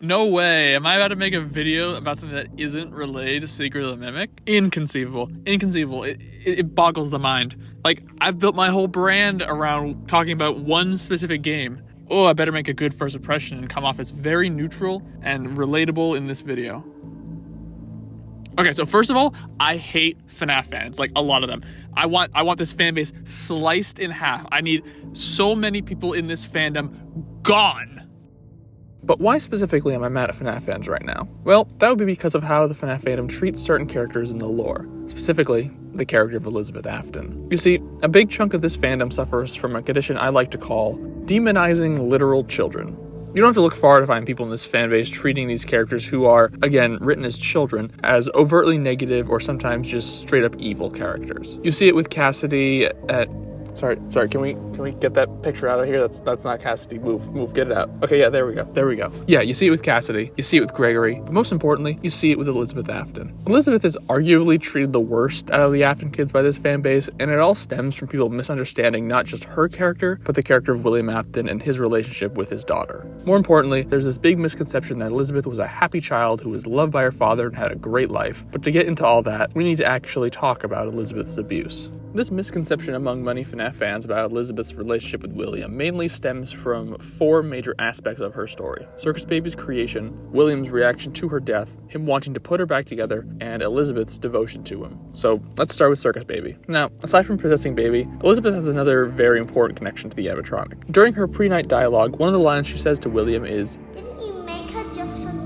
No way. Am I about to make a video about something that isn't related to Secret of the Mimic? Inconceivable. Inconceivable. It boggles the mind. Like, I've built my whole brand around talking about one specific game. Oh, I better make a good first impression and come off as very neutral and relatable in this video. Okay, so first of all, I hate FNaF fans, like a lot of them. I want this fan base sliced in half. I need so many people in this fandom gone. But why specifically am I mad at FNaF fans right now? Well, that would be because of how the FNaF fandom treats certain characters in the lore, specifically the character of William Afton. You see, a big chunk of this fandom suffers from a condition I like to call demonizing literal children. You don't have to look far to find people in this fanbase treating these characters who are, again, written as children, as overtly negative or sometimes just straight up evil characters. You see it with Cassidy at... Sorry, can we get that picture out of here? That's not Cassidy. Move, get it out. Okay, yeah, there we go. Yeah, you see it with Cassidy, you see it with Gregory, but most importantly, you see it with William Afton. Elizabeth is arguably treated the worst out of the Afton kids by this fan base, and it all stems from people misunderstanding not just her character, but the character of William Afton and his relationship with his daughter. More importantly, there's this big misconception that Elizabeth was a happy child who was loved by her father and had a great life. But to get into all that, we need to actually talk about Elizabeth's abuse. This misconception among many FNaF fans about Elizabeth's relationship with William mainly stems from four major aspects of her story: Circus Baby's creation, William's reaction to her death, him wanting to put her back together, and Elizabeth's devotion to him. So let's start with Circus Baby. Now, aside from possessing Baby, Elizabeth has another very important connection to the animatronic. During her pre-night dialogue, one of the lines she says to William is, "Didn't you make her just for me?"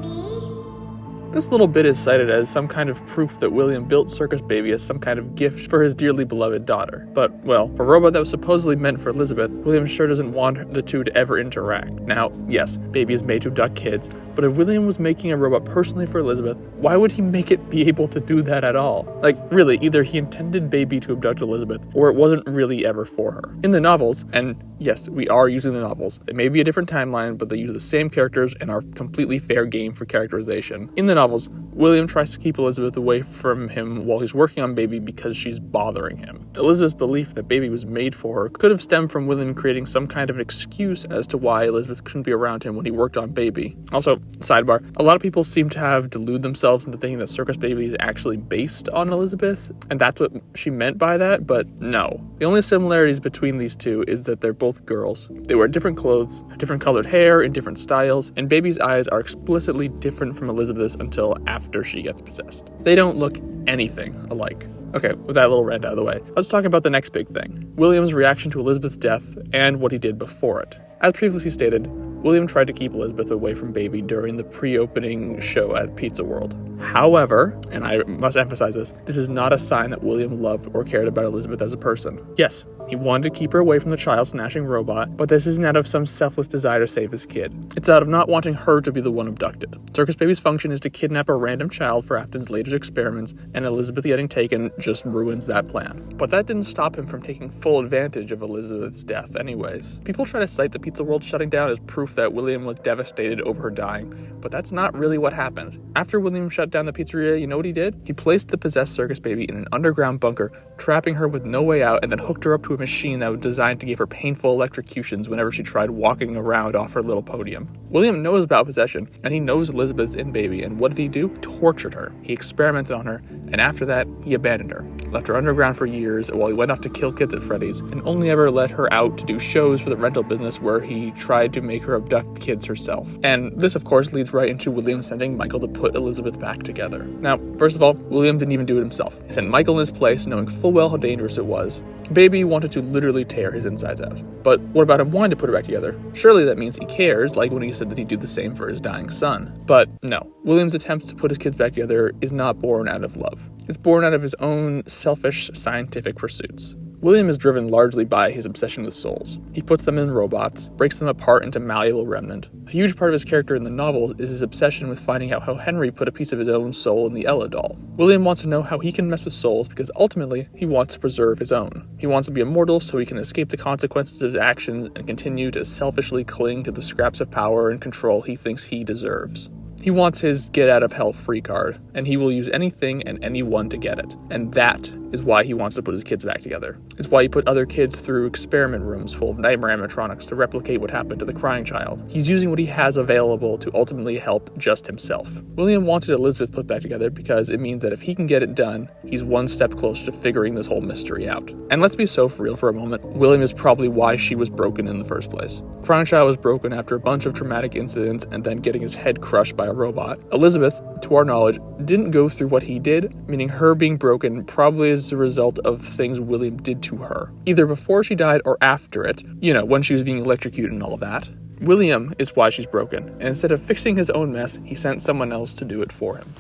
This little bit is cited as some kind of proof that William built Circus Baby as some kind of gift for his dearly beloved daughter. But, well, for a robot that was supposedly meant for Elizabeth, William sure doesn't want the two to ever interact. Now, yes, Baby is made to abduct kids, but if William was making a robot personally for Elizabeth, why would he make it be able to do that at all? Like, really, either he intended Baby to abduct Elizabeth, or it wasn't really ever for her. In the novels, and yes, we are using the novels, it may be a different timeline, but they use the same characters and are completely fair game for characterization. In the novels, William tries to keep Elizabeth away from him while he's working on Baby because she's bothering him. Elizabeth's belief that Baby was made for her could have stemmed from William creating some kind of an excuse as to why Elizabeth couldn't be around him when he worked on Baby. Also, sidebar, a lot of people seem to have deluded themselves into thinking that Circus Baby is actually based on Elizabeth, and that's what she meant by that, but no. The only similarities between these two is that they're both girls. They wear different clothes, have different colored hair in different styles, and Baby's eyes are explicitly different from Elizabeth's until after she gets possessed. They don't look anything alike. Okay, with that little rant out of the way, let's talk about the next big thing: William's reaction to Elizabeth's death and what he did before it. As previously stated, William tried to keep Elizabeth away from Baby during the pre-opening show at Pizza World. However, and I must emphasize this is not a sign that William loved or cared about Elizabeth as a person. Yes, he wanted to keep her away from the child-snatching robot, but this isn't out of some selfless desire to save his kid. It's out of not wanting her to be the one abducted. Circus Baby's function is to kidnap a random child for Afton's later experiments, and Elizabeth getting taken just ruins that plan. But that didn't stop him from taking full advantage of Elizabeth's death anyways. People try to cite the Pizza World shutting down as proof that William was devastated over her dying, but that's not really what happened. After William shut down the pizzeria, you know what he did? He placed the possessed Circus Baby in an underground bunker, trapping her with no way out, and then hooked her up to a machine that was designed to give her painful electrocutions whenever she tried walking around off her little podium. William knows about possession, and he knows Elizabeth's in Baby, and what did he do? Tortured her. He experimented on her, and after that, he abandoned her. Left her underground for years while he went off to kill kids at Freddy's, and only ever let her out to do shows for the rental business where he tried to make her abduct kids herself. And this, of course, leads right into William sending Michael to put Elizabeth back together. Now, first of all, William didn't even do it himself. He sent Michael in his place, knowing full well how dangerous it was. Baby wanted to literally tear his insides out. But what about him wanting to put her back together? Surely that means he cares, like when he said that he'd do the same for his dying son. But no, William's attempt to put his kids back together is not born out of love. It's born out of his own selfish scientific pursuits. William is driven largely by his obsession with souls. He puts them in robots, breaks them apart into malleable remnant. A huge part of his character in the novel is his obsession with finding out how Henry put a piece of his own soul in the Ella doll. William wants to know how he can mess with souls because ultimately he wants to preserve his own. He wants to be immortal so he can escape the consequences of his actions and continue to selfishly cling to the scraps of power and control he thinks he deserves. He wants his get out of hell free card, and he will use anything and anyone to get it. And that is why he wants to put his kids back together. It's why he put other kids through experiment rooms full of nightmare animatronics to replicate what happened to the crying child. He's using what he has available to ultimately help just himself. William wanted Elizabeth put back together because it means that if he can get it done, he's one step closer to figuring this whole mystery out. And let's be so for real for a moment, William is probably why she was broken in the first place. Crying child was broken after a bunch of traumatic incidents and then getting his head crushed by a robot. Elizabeth, to our knowledge, didn't go through what he did, meaning her being broken probably is the result of things William did to her. Either before she died or after it, when she was being electrocuted and all of that. William is why she's broken, and instead of fixing his own mess, he sent someone else to do it for him.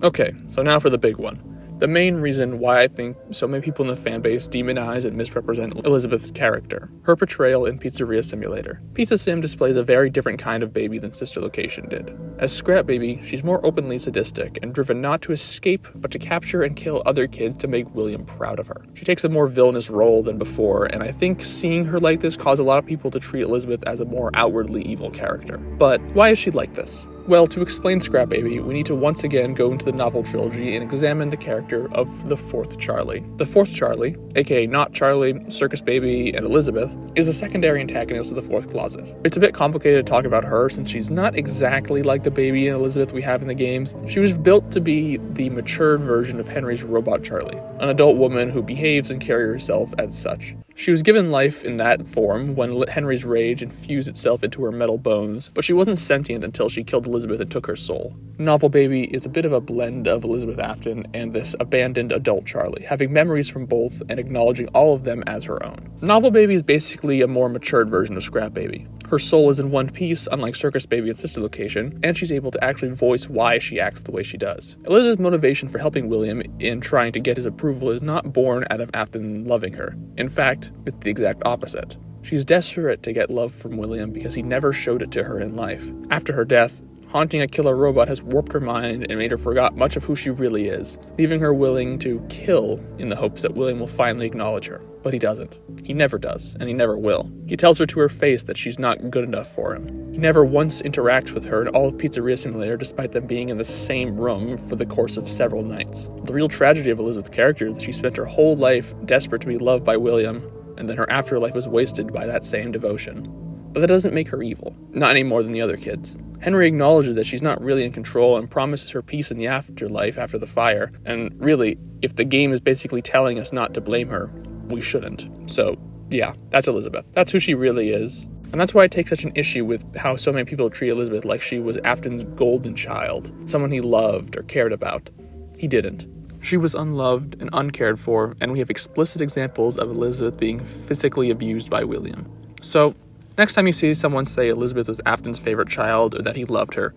Okay, so now for the big one. The main reason why I think so many people in the fanbase demonize and misrepresent Elizabeth's character. Her portrayal in Pizzeria Simulator. Pizza Sim displays a very different kind of baby than Sister Location did. As Scrap Baby, she's more openly sadistic and driven not to escape, but to capture and kill other kids to make William proud of her. She takes a more villainous role than before, and I think seeing her like this caused a lot of people to treat Elizabeth as a more outwardly evil character. But why is she like this? Well, to explain Scrap Baby, we need to once again go into the novel trilogy and examine the character of the fourth Charlie. The fourth Charlie, aka not Charlie, Circus Baby, and Elizabeth, is the secondary antagonist of the fourth closet. It's a bit complicated to talk about her since she's not exactly like the baby and Elizabeth we have in the games. She was built to be the matured version of Henry's robot Charlie, an adult woman who behaves and carries herself as such. She was given life in that form when Henry's rage infused itself into her metal bones, but she wasn't sentient until she killed Elizabeth and took her soul. Novel Baby is a bit of a blend of Elizabeth Afton and this abandoned adult Charlie, having memories from both and acknowledging all of them as her own. Novel Baby is basically a more matured version of Scrap Baby. Her soul is in one piece, unlike Circus Baby and Sister Location, and she's able to actually voice why she acts the way she does. Elizabeth's motivation for helping William in trying to get his approval is not born out of Afton loving her. In fact, it's the exact opposite. She's desperate to get love from William because he never showed it to her in life. After her death, haunting a killer robot has warped her mind and made her forget much of who she really is, leaving her willing to kill in the hopes that William will finally acknowledge her. But he doesn't. He never does, and he never will. He tells her to her face that she's not good enough for him. He never once interacts with her in all of Pizzeria Simulator despite them being in the same room for the course of several nights. The real tragedy of Elizabeth's character is that she spent her whole life desperate to be loved by William, and then her afterlife was wasted by that same devotion. But that doesn't make her evil, not any more than the other kids. Henry acknowledges that she's not really in control and promises her peace in the afterlife after the fire, and really, if the game is basically telling us not to blame her, we shouldn't. So, yeah, that's Elizabeth. That's who she really is. And that's why I take such an issue with how so many people treat Elizabeth like she was Afton's golden child, someone he loved or cared about. He didn't. She was unloved and uncared for, and we have explicit examples of Elizabeth being physically abused by William. So, next time you see someone say Elizabeth was Afton's favorite child or that he loved her,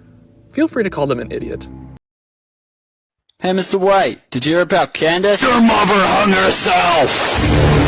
feel free to call them an idiot. Hey, Mr. White, did you hear about Candace? Your mother hung herself!